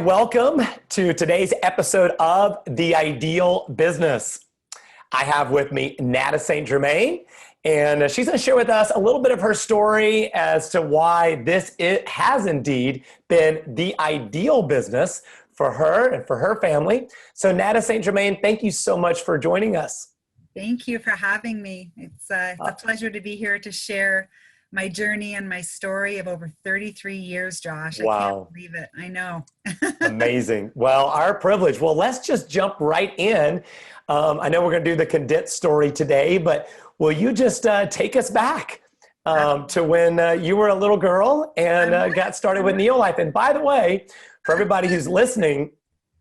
welcome to today's episode of The Ideal Business. I have with me Nada St. Germain, and she's going to share with us a little bit of her story as to why it has indeed been the ideal business for her and for her family. So Nada St. Germain, thank you so much for joining us. Thank you for having me. It's a pleasure to be here to share my journey and my story of over 33 years, Josh. Wow. I can't believe it. I know. Amazing. Well, our privilege. Well, let's just jump right in. I know we're going to do the condensed story today, but will you just take us back to when you were a little girl and got started with Neolife? And by the way, for everybody who's listening,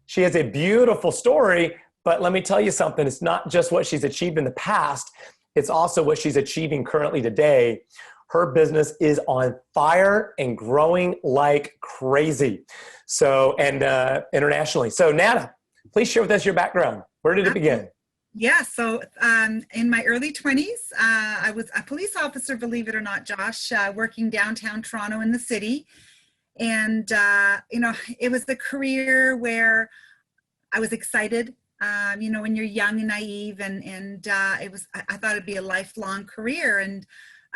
she has a beautiful story, but let me tell you something. It's not just what she's achieved in the past. It's also what she's achieving currently today. Her business is on fire and growing like crazy. So, and internationally. So Nada, please share with us your background. Where did it begin? Yeah, so in my early 20s, I was a police officer, believe it or not, Josh, working downtown Toronto in the city. And, it was the career where I was excited. When you're young and naive, and I thought it'd be a lifelong career. And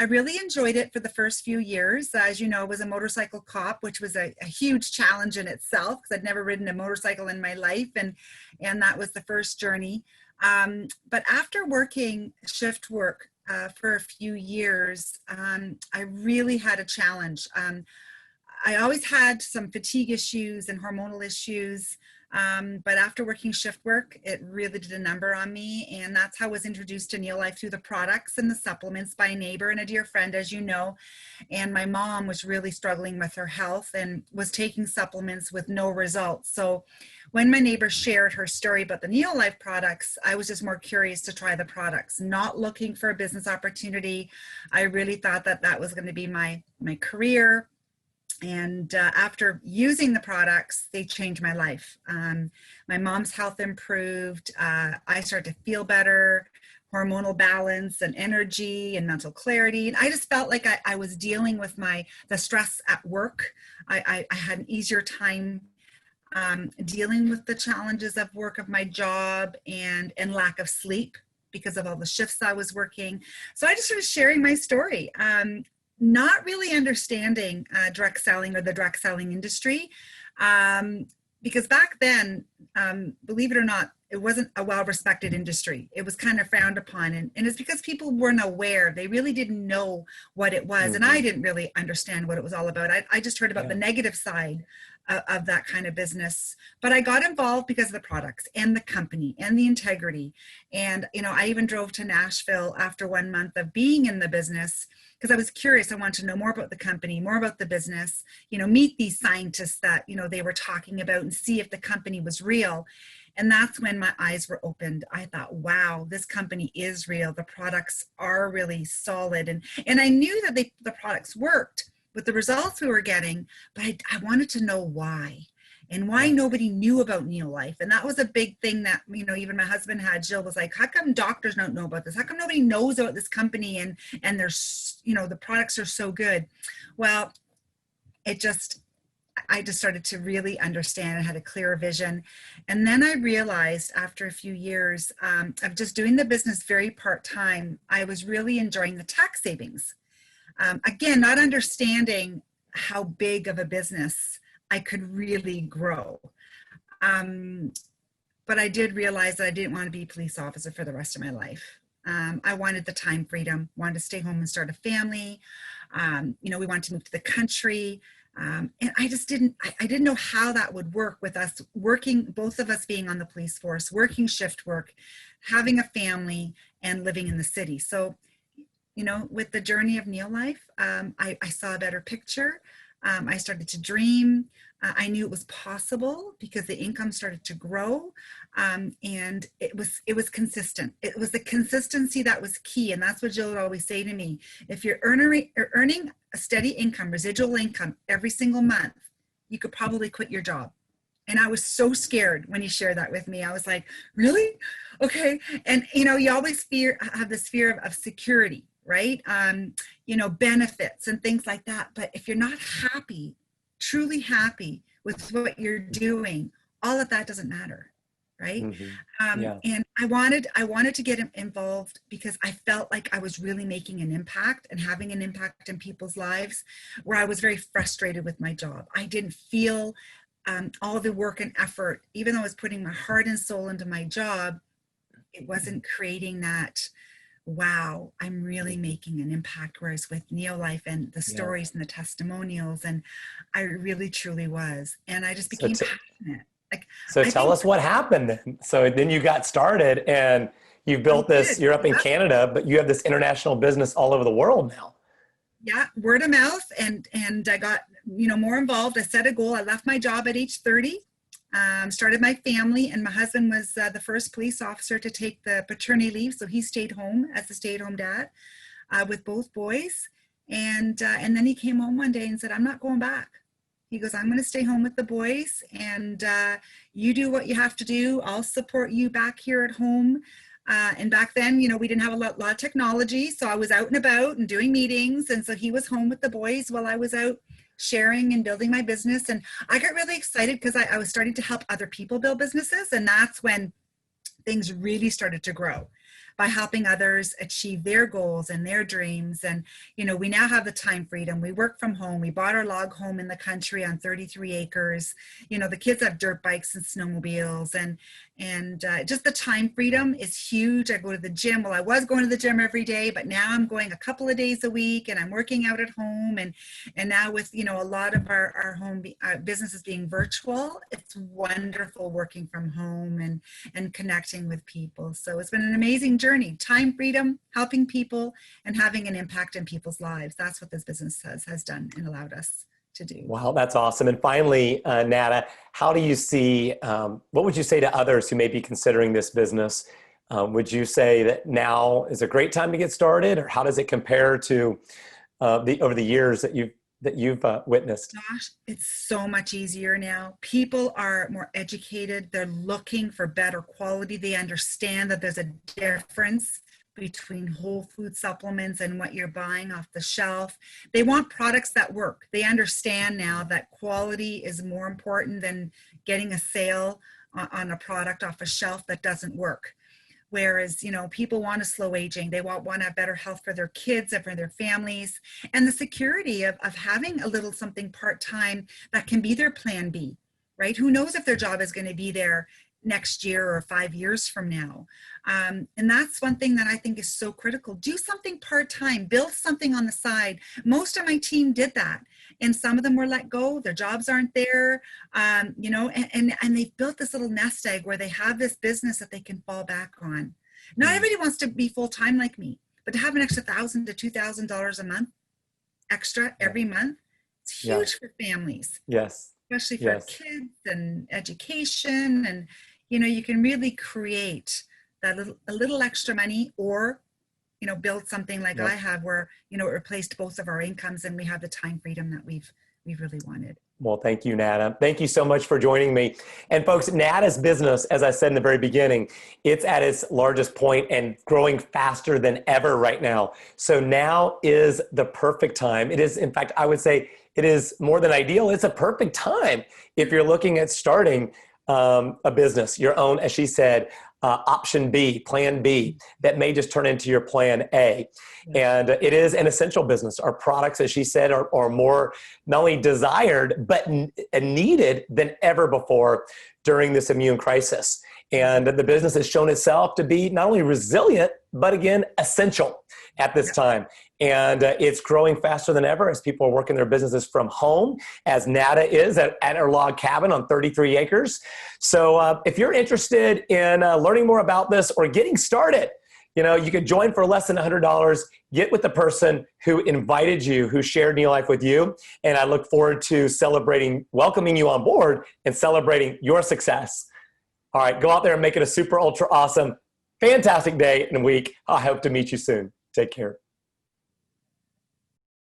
I really enjoyed it for the first few years. As you know, I was a motorcycle cop, which was a huge challenge in itself because I'd never ridden a motorcycle in my life. And that was the first journey. But after working shift work for a few years, I really had a challenge. I always had some fatigue issues and hormonal issues. But after working shift work, it really did a number on me. And that's how I was introduced to Neolife, through the products and the supplements by a neighbor and a dear friend, as you know. And my mom was really struggling with her health and was taking supplements with no results. So when my neighbor shared her story about the Neolife products, I was just more curious to try the products, not looking for a business opportunity. I really thought that was going to be my career. And after using the products, they changed my life. My mom's health improved. I started to feel better, hormonal balance and energy and mental clarity. And I just felt like I was dealing with the stress at work. I had an easier time dealing with the challenges of work, of my job, and lack of sleep because of all the shifts I was working. So I just started sharing my story. Not really understanding direct selling or the direct selling industry, because back then, believe it or not, it wasn't a well-respected industry. It was kind of frowned upon, and it's because people weren't aware. They really didn't know what it was, and I didn't really understand what it was all about. I just heard about the negative side of that kind of business, but I got involved because of the products and the company and the integrity. And, I even drove to Nashville after 1 month of being in the business because I was curious. I wanted to know more about the company, more about the business, meet these scientists that, they were talking about and see if the company was real. And that's when my eyes were opened. I thought, wow, this company is real. The products are really solid. And I knew that the products worked with the results we were getting, but I wanted to know why. And why nobody knew about Neolife. And that was a big thing that, even my husband had. Jill was like, how come doctors don't know about this? How come nobody knows about this company and there's, the products are so good? Well, I just started to really understand and had a clearer vision. And then I realized after a few years of just doing the business very part-time, I was really enjoying the tax savings. Again, not understanding how big of a business I could really grow. But I did realize that I didn't want to be a police officer for the rest of my life. I wanted the time freedom, wanted to stay home and start a family. We wanted to move to the country. And I didn't know how that would work with us working, both of us being on the police force, working shift work, having a family, and living in the city. So, with the journey of Neolife, I saw a better picture. I started to dream. I knew it was possible because the income started to grow, and it was consistent. It was the consistency that was key, and that's what Jill would always say to me. If you're earning a steady income, residual income every single month, you could probably quit your job. And I was so scared when he shared that with me. I was like, really? Okay. And, you always have this fear of security, right? Benefits and things like that. But if you're not happy, truly happy with what you're doing, all of that doesn't matter, right? Yeah. And I wanted to get involved because I felt like I was really making an impact and having an impact in people's lives, where I was very frustrated with my job. I didn't feel all the work and effort, even though I was putting my heart and soul into my job, it wasn't creating that, wow, I'm really making an impact. Whereas with Neolife and the stories and the testimonials, and I really truly was. And I just became passionate. Like, so tell us what happened then. So then you got started and you've built this, you're up in Canada, but you have this international business all over the world now. Yeah, word of mouth, and I got, more involved. I set a goal. I left my job at age 30, started my family, and my husband was the first police officer to take the paternity leave, so he stayed home as the stay-at-home dad with both boys. And then he came home one day and said, "I'm not going back." He goes, "I'm going to stay home with the boys, and you do what you have to do. I'll support you back here at home." And back then, we didn't have a lot of technology, so I was out and about and doing meetings. And so he was home with the boys while I was out sharing and building my business. And I got really excited because I was starting to help other people build businesses. And that's when things really started to grow, by helping others achieve their goals and their dreams. And, we now have the time freedom. We work from home. We bought our log home in the country on 33 acres. The kids have dirt bikes and snowmobiles, and just the time freedom is huge. I go to the gym. Well, I was going to the gym every day, but now I'm going a couple of days a week, and I'm working out at home. And now with, a lot of our home businesses being virtual, it's wonderful working from home and connecting with people. So it's been an amazing journey. Time freedom, helping people, and having an impact in people's lives. That's what this business has done and allowed us to do. Wow, that's awesome. And finally, Nada, how do you see, what would you say to others who may be considering this business? Would you say that now is a great time to get started, or how does it compare to over the years that you've witnessed? Gosh, it's so much easier now. People are more educated. They're looking for better quality. They understand that there's a difference between whole food supplements and what you're buying off the shelf. They want products that work. They understand now that quality is more important than getting a sale on a product off a shelf that doesn't work. Whereas, people want a slow aging. They want to have better health for their kids and for their families, and the security of having a little something part-time that can be their plan B, right? Who knows if their job is going to be there next year or 5 years from now. And that's one thing that I think is so critical. Do something part-time, build something on the side. Most of my team did that. And some of them were let go. Their jobs aren't there, and they've built this little nest egg where they have this business that they can fall back on. Not everybody wants to be full-time like me, but to have an extra $1,000 to $2,000 a month extra every month, it's huge for families. Yes. Especially for kids and education. And, you can really create that a little extra money, or, build something like I have where, it replaced both of our incomes, and we have the time freedom that we've really wanted. Well, thank you, Nada. Thank you so much for joining me. And folks, Nada's business, as I said in the very beginning, it's at its largest point and growing faster than ever right now. So now is the perfect time. It is, in fact, I would say it is more than ideal. It's a perfect time if you're looking at starting a business, your own, as she said, option B, plan B, that may just turn into your plan A. And it is an essential business. Our products, as she said, are more not only desired, but needed than ever before during this immune crisis. And the business has shown itself to be not only resilient, but again, essential at this time. And it's growing faster than ever as people are working their businesses from home, as Nada is at her log cabin on 33 acres. So if you're interested in learning more about this or getting started, you could join for less than $100, get with the person who invited you, who shared Neolife with you. And I look forward to welcoming you on board and celebrating your success. All right, go out there and make it a super ultra awesome, fantastic day and week. I hope to meet you soon. Take care.